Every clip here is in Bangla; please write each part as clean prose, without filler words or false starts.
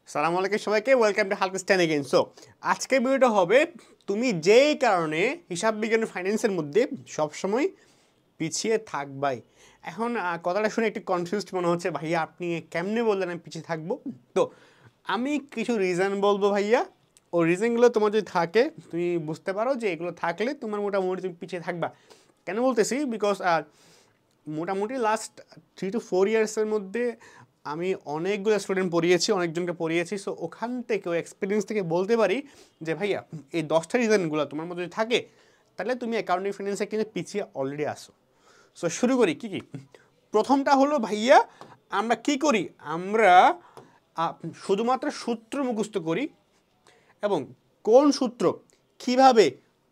সালামু আলাইকুম সবাইকে, ওয়েলকাম টু হালকা স্ট্যান্ড এগেইন। সো আজকের ভিডিওটা হবে তুমি যেই কারণে হিসাব বিজ্ঞান ফাইন্যান্সের মধ্যে সবসময় পিছিয়ে থাকবাই। এখন কথাটা শুনে একটু কনফিউজড মনে হচ্ছে, ভাইয়া আপনি কেমনে বললেন আমি পিছিয়ে থাকবো? তো আমি কিছু রিজন বলবো ভাইয়া, ও রিজনগুলো তোমার যদি থাকে তুমি বুঝতে পারো যে এগুলো থাকলে তোমার মোটামুটি তুমি পিছিয়ে থাকবা। কেন বলতেছি? বিকজ মোটামুটি লাস্ট 3 to 4 ইয়ার্সের মধ্যে আমি অনেকগুলো স্টুডেন্ট পড়িয়েছি, অনেকজনকে পড়িয়েছি। সো ওখান থেকে ওই এক্সপিরিয়েন্স থেকে বলতে পারি যে ভাইয়া এই 10টা রিজনগুলো তোমার মধ্যে যদি থাকে তাহলে তুমি অ্যাকাউন্টিং ফাইন্যান্সে কিন্তু পিছিয়ে অলরেডি আসো। সো শুরু করি কী কী। প্রথমটা হলো ভাইয়া, আমরা কি করি, আমরা শুধুমাত্র সূত্র মুখস্থ করি এবং কোন সূত্র কিভাবে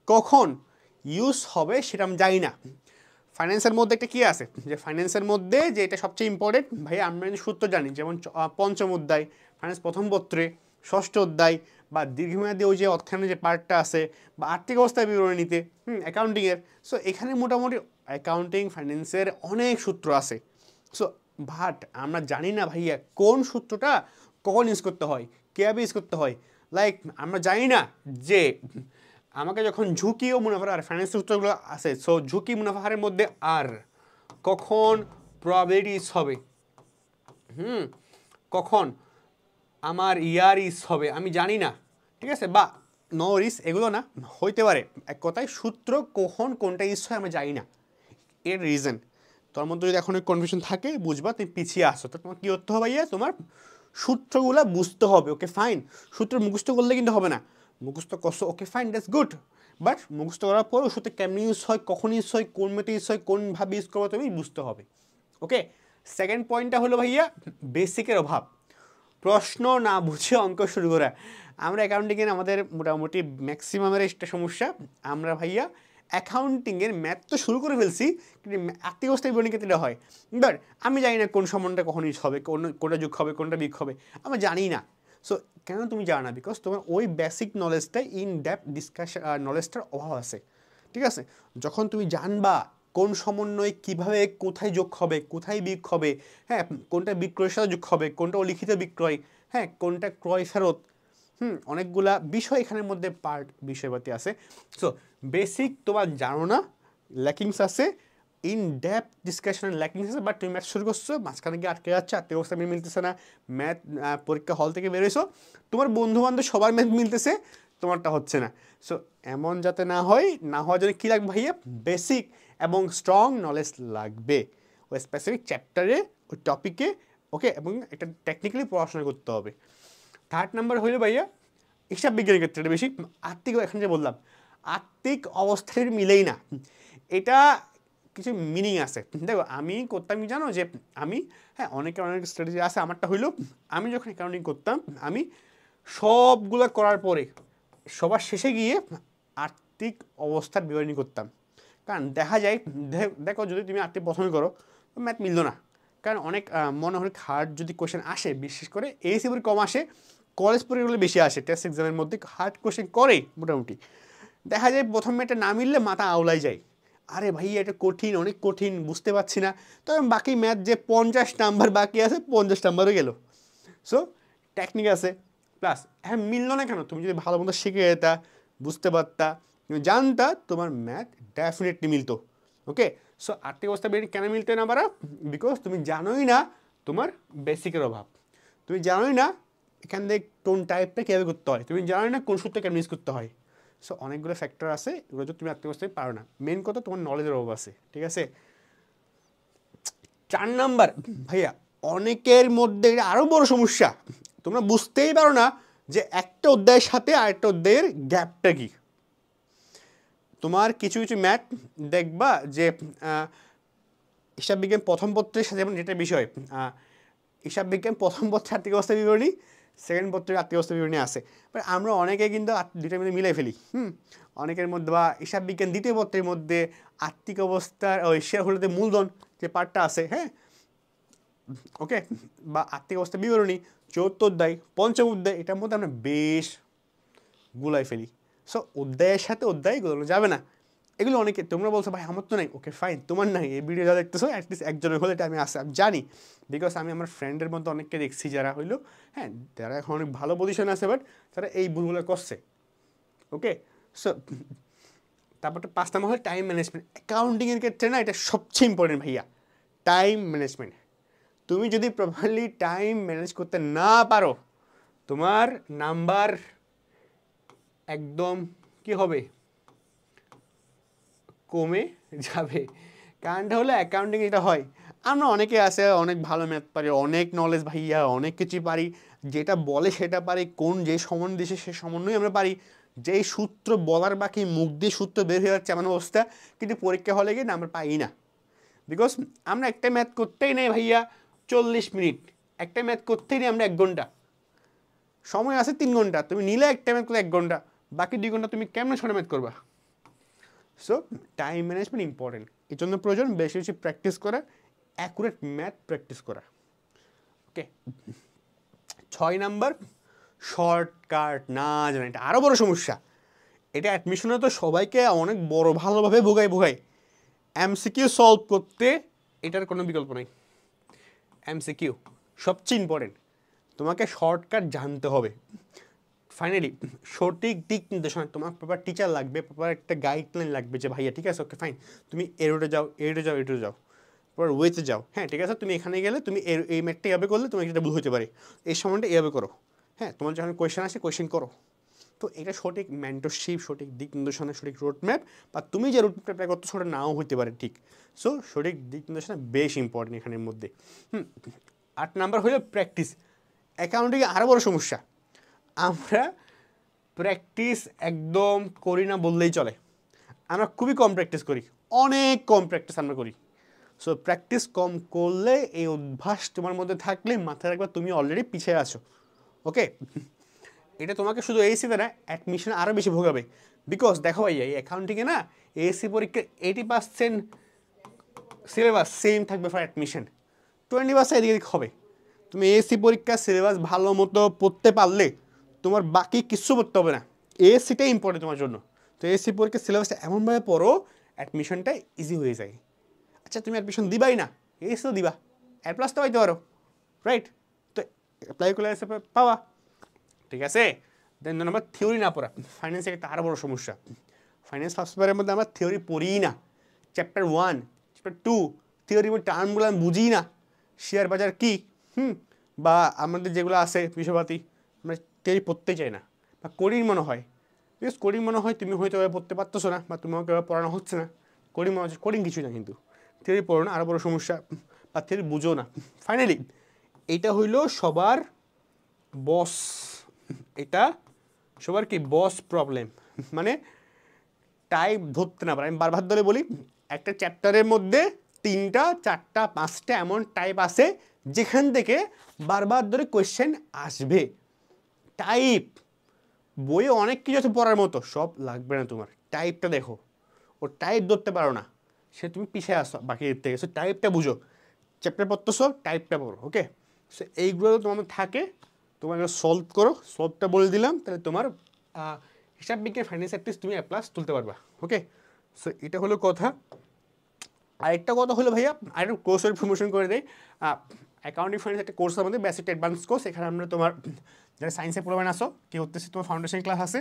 কখন ইউজ হবে সেটা আমি জানি না। ফাইন্যান্সের মধ্যে একটা কী আছে যে ফাইন্যান্সের মধ্যে যে এটা সবচেয়ে ইম্পর্টেন্ট ভাই, আমরা যদি সূত্র জানি, যেমন পঞ্চম অধ্যায় ফাইন্যান্স প্রথম পত্রে, ষষ্ঠ অধ্যায় বা দীর্ঘমেয়াদী ওই যে অর্থায়নের যে পার্টটা আছে, বা আর্থিক অবস্থায় বিবরণীতে অ্যাকাউন্টিংয়ের। সো এখানে মোটামুটি অ্যাকাউন্টিং ফাইন্যান্সের অনেক সূত্র আছে। সো বাট আমরা জানি না ভাইয়া কোন সূত্রটা কখন ইউজ করতে হয়, কীভাবে ইউজ করতে হয়। লাইক আমরা জানি না যে আমাকে যখন ঝুঁকি ও মুনাফার আর ফাইন্যান্সিয়াল সূত্রগুলো আছে, সো ঝুঁকি মুনাফার মধ্যে আর কখন প্রবাবিলিটিস হবে, কখন আমার ইয়ারিস হবে আমি জানি না, ঠিক আছে, বা নো রিস এগুলো না হইতে পারে। এক কথায় সূত্র কখন কোনটা ইউজ হয় আমরা জানি না, এর রিজন। তোর মধ্যে যদি এখন কনফিউশন থাকে বুঝবা তুমি পিছিয়ে আসো, তো তোমার কী করতে হবে ভাইয়া, তোমার সূত্রগুলো বুঝতে হবে। ওকে ফাইন, সূত্র মুখস্থ করলে কিন্তু হবে না। মুখস্থ করছো, okay fine, that's good, but মুখস্থ করার পর সূত্র কেমনি ইউজ হয়, কখন ইউজ হয়, কোন মেথড ইউজ হয়, কোনভাবে ইউজ করবো তুমি বুঝতে হবে। ওকে, সেকেন্ড পয়েন্টটা হলো ভাইয়া বেসিকের অভাব। প্রশ্ন না বুঝে অঙ্ক শুরু করা। আমরা অ্যাকাউন্টিংয়ের আমাদের মোটামুটি ম্যাক্সিমামের একটা সমস্যা, আমরা ভাইয়া অ্যাকাউন্টিংয়ের ম্যাথ তো শুরু করে ফেলছি, কিন্তু আর্থিক অবস্থায় বিবরণী ক্ষেত্রে হয় বাট আমি জানি না কোন সম্বন্ধটা কখন ইউজ হবে, কোনটা যোগ হবে, কোনটা বিয়োগ হবে, আমরা জানি না। সো কেন তুমি জানো না? বিকজ তোমার ওই বেসিক নলেজটা, ইন ডেপথ ডিসকাশন নলেজটার অভাব আছে। ঠিক আছে, যখন তুমি জানবা কোন সমন্বয় কিভাবে কোথায় যোগ হবে, কোথায় বিয়োগ হবে, হ্যাঁ, কোনটা বিক্রয়ের সাথে যোগ হবে, কোনটা অলিখিত বিক্রয়, হ্যাঁ, কোনটা ক্রয় ফেরত, অনেকগুলা বিষয় এখানের মধ্যে পার্ট বিষয়পাতি আছে। সো বেসিক তোমার জানো না, ল্যাকিংস আছে, ইন ডেপথ ডিসকাশনের ল্যাকিংস আছে, বাট তুমি ম্যাথ শুরু করছো, মাঝখানে গিয়ে আটকে যাচ্ছে, আর্থিক অবস্থা মিলতেছে না, ম্যাথ পরীক্ষা হল থেকে বেরোইছো, তোমার বন্ধুবান্ধব সবার ম্যাথ মিলতেছে, তোমারটা হচ্ছে না। সো এমন যাতে না হয়, না হওয়ার জন্য কী লাগবে ভাইয়া, বেসিক এবং স্ট্রং নলেজ লাগবে ওই স্পেসিফিক চ্যাপ্টারে, ওই টপিকে। ওকে, এবং এটা টেকনিক্যালি পড়াশোনা করতে হবে। থার্ড নাম্বার হইলো ভাইয়া হিসাব বিজ্ঞানের ক্ষেত্রে বেশি আর্থিক, এখন যে বললাম আর্থিক অবস্থার মিলেই না, এটা কিছু মিনিং আছে। দেখো আমি করতাম কি জানো, যে আমি, হ্যাঁ, অনেকের অনেক স্ট্র্যাটেজি আছে, আমারটা হইলো আমি যখন অ্যাকাউন্টিং করতাম আমি সবগুলো করার পরে সবার শেষে গিয়ে আর্থিক অবস্থার বিবরণী করতাম। কারণ দেখা যায়, দেখো যদি তুমি আর্থিক প্রথমে করো ম্যাথ মিললো না, কারণ অনেক মনে হয় হার্ড যদি কোয়েশ্চেন আসে, বিশেষ করে এইচএসসি পরীক্ষা কম আসে, কলেজ পরীক্ষাগুলো বেশি আসে, টেস্ট এক্সামের মধ্যে হার্ড কোয়েশ্চেন করে মোটামুটি, দেখা যায় প্রথমে এটা না মিললে মাথা আওলাই যায়, আরে ভাই এটা কঠিন, অনেক কঠিন, বুঝতে পারছি না, তবে বাকি ম্যাথ যে 50 নাম্বার বাকি আছে 50 নাম্বারও গেল। সো টেকনিক আছে, প্লাস হ্যাঁ মিললো না কেন, তুমি যদি ভালো মতো শিখে যেতা, বুঝতে পারতা, তুমি জানতা, তোমার ম্যাথ ডেফিনেটলি মিলতো। ওকে, সো আর্থিক অবস্থা বেরিয়ে কেন মিলতে না পারা, বিকজ তুমি জানোই না তোমার বেসিকের অভাব, তুমি জানোই না এখান থেকে কোন টাইপটা কীভাবে করতে হয়, তুমি জানোই না কোন সূত্র কেমন ইউজ করতে হয়। সো অনেকগুলো ফ্যাক্টর আছে, এগুলো তো তুমি আর্থিক অবস্থায় পারো না, মেন কথা তোমার নলেজের অভাব আছে। ঠিক আছে, 4 নাম্বার ভাইয়া, অনেকের মধ্যে এটা আরও বড় সমস্যা, তোমরা বুঝতেই পারো না যে একটা অধ্যায়ের সাথে আরেকটা অধ্যায়ের গ্যাপটা কি। তোমার কিছু কিছু ম্যাথ দেখবা যে হিসাব বিজ্ঞান প্রথম পত্রের সাথে, যেমন যেটা বিষয় হিসাব বিজ্ঞান প্রথম পত্রে আর্থিক অবস্থা বিবরণী, সেকেন্ড পত্রের আর্থিক অবস্থা বিবরণী আছে, বাট আমরা অনেকে কিন্তু দুইটার মধ্যে মিলাই ফেলি। অনেকের মধ্যে, বা হিসাব বিজ্ঞান দ্বিতীয় পত্রের মধ্যে আর্থিক অবস্থার ওই শেয়ার হোল্ডারদের মূলধন যে পার্টটা আছে, হ্যাঁ, ওকে, বা আর্থিক অবস্থা বিবরণী চতুর্থ অধ্যায়, পঞ্চম অধ্যায়, এটার মধ্যে আমরা বেশ গুলাই ফেলি। সো অধ্যায়ের সাথে অধ্যায় গোলানো যাবে না, এগুলো অনেকে তোমরা বলছো ভাই আমার তো নাই, ওকে ফাইন, তোমার নাই, এই ভিডিও যা দেখতেছো অ্যাটলিস্ট একজনের হলে এটা আমি জানি, বিকজ আমি আমার ফ্রেন্ডের মধ্যে অনেককে দেখছি যারা হইলো হ্যাঁ যারা এখন অনেক ভালো পজিশনে আছে, বাট তারা এই ভুলগুলো করছে। ওকে, সো তারপরটা 5 নম্বর হলো টাইম ম্যানেজমেন্ট। অ্যাকাউন্টিংয়ের ক্ষেত্রে না এটা সবচেয়ে ইম্পর্টেন্ট ভাইয়া, টাইম ম্যানেজমেন্ট। তুমি যদি প্রপারলি টাইম ম্যানেজ করতে না পারো, তোমার নাম্বার একদম কি হবে, কমে যাবে। কারণটা হলো অ্যাকাউন্টিং এটা হয়, আমরা অনেকে আছে অনেক ভালো ম্যাথ পারি, অনেক নলেজ ভাইয়া, অনেক কিছু পারি, যেটা বলে সেটা পারি, কোন যে সমন্বয় দিছে সে সমন্বয় আমরা পারি, যেই সূত্র বলার বাকি মুখ দিয়ে সূত্র বের হয়ে যাচ্ছে এমন অবস্থা, কিন্তু পরীক্ষা হলে গিয়ে আমরা পাই না। বিকজ আমরা একটা ম্যাথ করতেই নেই ভাইয়া 40 মিনিট, একটা ম্যাথ করতেই নেই আমরা 1 ঘন্টা, সময় আছে 3 ঘন্টা, তুমি নিলে একটা ম্যাথ করে 1 ঘন্টা, বাকি 2 ঘন্টা তুমি কেমন ছোটো ম্যাথ করবা? সো টাইম ম্যানেজমেন্ট ইম্পর্টেন্ট, এই জন্য প্রয়োজন বেশি বেশি প্র্যাকটিস করা, অ্যাকুরেট ম্যাথ প্র্যাকটিস করা। ওকে, 6 নাম্বার শর্টকাট না জানা, এটা আরও বড় সমস্যা। এটা অ্যাডমিশনে তো সবাইকে অনেক বড় ভালোভাবে ভোগায় এমসিকিউ সলভ করতে, এটার কোনো বিকল্প নেই। এমসিকিউ সবচেয়ে ইম্পর্টেন্ট, তোমাকে শর্টকাট জানতে হবে। ফাইনালি সঠিক দিক নির্দেশনা, তোমার প্রপার টিচার লাগবে, প্রপার একটা গাইডলাইন লাগবে যে ভাইয়া ঠিক আছে ওকে ফাইন, তুমি এ রোডে যাও, এ রোডে যাও, এ রোডে যাও, প্রপার ওয়েতে যাও, হ্যাঁ ঠিক আছে তুমি এখানে গেলে তুমি এই ম্যাথটা এভাবে করলে তোমার এটা ভুল হতে পারে, এই সময়টা এভাবে করো, হ্যাঁ তোমার যখন কোয়েশ্চেন আসে কোয়েশ্চেন করো। তো এটা সঠিক মেন্টরশিপ, সঠিক দিক নির্দেশনা, সঠিক রোড ম্যাপ, বা তুমি যে রোড ম্যাপটা করতে সেটা নাও হতে পারে ঠিক। সো সঠিক দিক নির্দেশনা বেশ ইম্পর্টেন্ট এখানের মধ্যে। 8 নাম্বার হলো প্র্যাকটিস। অ্যাকাউন্টিংয়ে আরও বড় সমস্যা, আমরা প্র্যাকটিস একদম করি না বললেই চলে, আমরা খুবই কম প্র্যাকটিস করি, অনেক কম প্র্যাকটিস আমরা করি। সো প্র্যাকটিস কম করলে, এই অভ্যাস তোমার মধ্যে থাকলে মাথায় রাখবা তুমি অলরেডি পিছিয়ে আছো। ওকে, এটা তোমাকে শুধু এইসিতে না অ্যাডমিশনে আরও বেশি ভোগাবে, বিকজ দেখো ভাইয়া এই অ্যাকাউন্টিংয়ে না এএসসি পরীক্ষার 80% সিলেবাস সেম থাকবে ফর অ্যাডমিশন, 20% এদিকে হবে। তুমি এএসসি পরীক্ষার সিলেবাস ভালো মতো পড়তে পারলে তোমার বাকি কিচ্ছু পড়তে হবে না, এএসসিটাই ইম্পর্টেন্ট তোমার জন্য। তো এএসসি পরীক্ষার সিলেবাসটা এমনভাবে পড়ো অ্যাডমিশনটা ইজি হয়ে যায়। আচ্ছা তুমি অ্যাডমিশন দিবাই না, এএসসি তো দিবা, A+ তো পাইতে পারো, রাইট? তো অ্যাপ্লাই করলে এসে পাওয়া, ঠিক আছে। দেন নাম্বার থিওরি না পড়া, ফাইন্যান্সের একটা আরও বড় সমস্যা। ফাইন্যান্স ফার্স্ট পেপারের মধ্যে আমরা থিওরি পড়িই না, চ্যাপ্টার 1 চ্যাপ্টার 2 থিওরির মধ্যে টার্মগুলো আমি বুঝি না, শেয়ার বাজার কী বা আমাদের যেগুলো আছে বিষয়পাতি আমরা থিওরি পড়তে চাই না, বা কোডিং মনে হয়, বিকজ কোডিং মনে হয় তুমি হয়তো পড়তে পারতেছো না, বা তোমাকে পড়ানো হচ্ছে না, কোডিং মনে হচ্ছে, কোডিং কিছুই না, কিন্তু থিওরি পড়ো না, আরও বড় সমস্যা, বা থিওরি বুঝো না। ফাইনালি এইটা হইল সবার বস, এটা সবার কি বস প্রবলেম, মানে টাইপ ধরতে না পারে। আমি বারবার ধরে বলি, একটা চ্যাপ্টারের মধ্যে 3টা 4টা 5টা এমন টাইপ আছে যেখান থেকে বারবার ধরে কোয়েশ্চেন আসবে। টাইপ বইয়ে অনেক কিছু আছে পড়ার মতো, সব লাগবে না তোমার, টাইপটা দেখো, ও টাইপ ধরতে পারো না সে তুমি পিছিয়ে আসো বাকি থেকে। সো টাইপটা বুঝো, চ্যাপ্টার পড়তেছো টাইপটা পড়ো। ওকে, সো এইগুলো তোমার থাকে, তোমার সলভ করো, সলভটা বলে দিলাম, তাহলে তোমার হিসাব বিজ্ঞান ফাইন্যান্স অ্যাটলিস্ট তুমি A+ তুলতে পারবা। ওকে, সো এটা হলো কথা। আরেকটা কথা হলো ভাইয়া, আরেকটা কোর্সের প্রমোশন করে দেয়, অ্যাকাউন্টিং ফাইন্যান্স একটা কোর্স আমাদের বেসিক অ্যাডভান্স কোর্স, এখানে আমরা তোমার যারা সায়েন্সে পড়বেন আসো কি হতেছে, তোমার ফাউন্ডেশন ক্লাস আছে,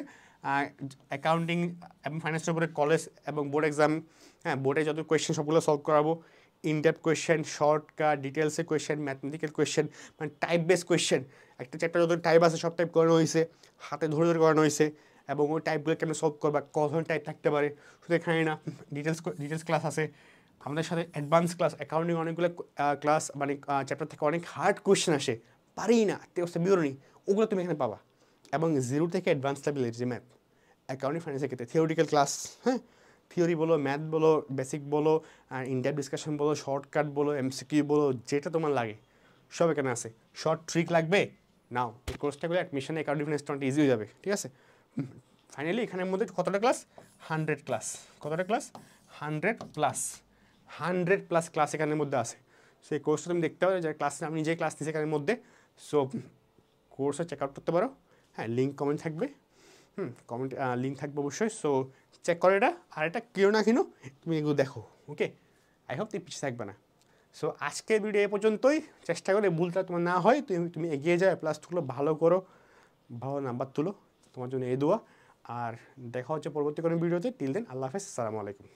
অ্যাকাউন্টিং এবং ফাইন্যান্সের উপরে কলেজ এবং বোর্ড এক্সাম, হ্যাঁ বোর্ডে যত কোয়েশ্চেন সবগুলো সলভ করাবো, ইনডেপথ কোয়েশ্চেন, শর্টকাট, ডিটেলসের কোয়েশ্চেন, ম্যাথমেটিক্যাল কোয়েশ্চেন, মানে টাইপ বেস কোয়েশ্চেন, একটা চ্যাপ্টার যত টাইপ আছে সব টাইপ করানো হয়েছে, হাতে ধরে ধরে করানো হয়েছে, এবং ওই টাইপগুলো কেমন সলভ করবা, কত ধরনের টাইপ থাকতে পারে, শুধু এখানে না ডিটেলস ক্লাস আছে আমাদের সাথে, অ্যাডভান্স ক্লাস, অ্যাকাউন্টিং অনেকগুলো ক্লাস, মানে চ্যাপ্টার থেকে অনেক হার্ড কোয়েশ্চেন আসে, পারি না অবস্থা বিবরণী, ওগুলো তুমি এখানে পাবা। এবং 0 থেকে অ্যাডভান্স লেভেলের যে ম্যাথ অ্যাকাউন্টিং ফাইন্যান্সের ক্ষেত্রে থিওরিটিক্যাল ক্লাস, হ্যাঁ থিওরি বলো, ম্যাথ বলো, বেসিক বলো, আর ইনডেপথ ডিসকাশন বলো, শর্টকাট বলো, এমসিকিউ বলো, যেটা তোমার লাগে সব এখানে আছে। শর্ট ট্রিক লাগবে নাও, এই কোর্সটা করে অ্যাডমিশনে অ্যাকাউন্টিং ফাইন্যান্স ইজি হয়ে যাবে, ঠিক আছে। ফাইনালি এখানের মধ্যে কতটা ক্লাস, 100 ক্লাস, কতটা ক্লাস 100+, ক্লাস এখানের মধ্যে আছে। সেই কোর্সটা তুমি দেখতে পারো, যে ক্লাস আমি নিজে ক্লাস নিচ্ছি এখানের মধ্যে, সো কোর্সে চেক আউট করতে পারো। হ্যাঁ লিঙ্ক কমেন্ট থাকবে, কমেন্ট লিঙ্ক থাকবে অবশ্যই, সো চেক করো এটা, আর এটা কিনো না কিনো তুমি এগুলো দেখো, ওকে? আই হোপ তুমি পিছিয়ে থাকবে না। সো আজকের ভিডিও এ পর্যন্তই। চেষ্টা করে ভুলটা তোমার না হয়, তুমি এগিয়ে যাও, প্লাসগুলো ভালো করো, ভালো নাম্বার তুলো, তোমার জন্য এই দোয়া। আর দেখা হচ্ছে পরবর্তী কোনো ভিডিওতে। টিল দেন, আল্লাহ হাফেজ, আসসালামু আলাইকুম।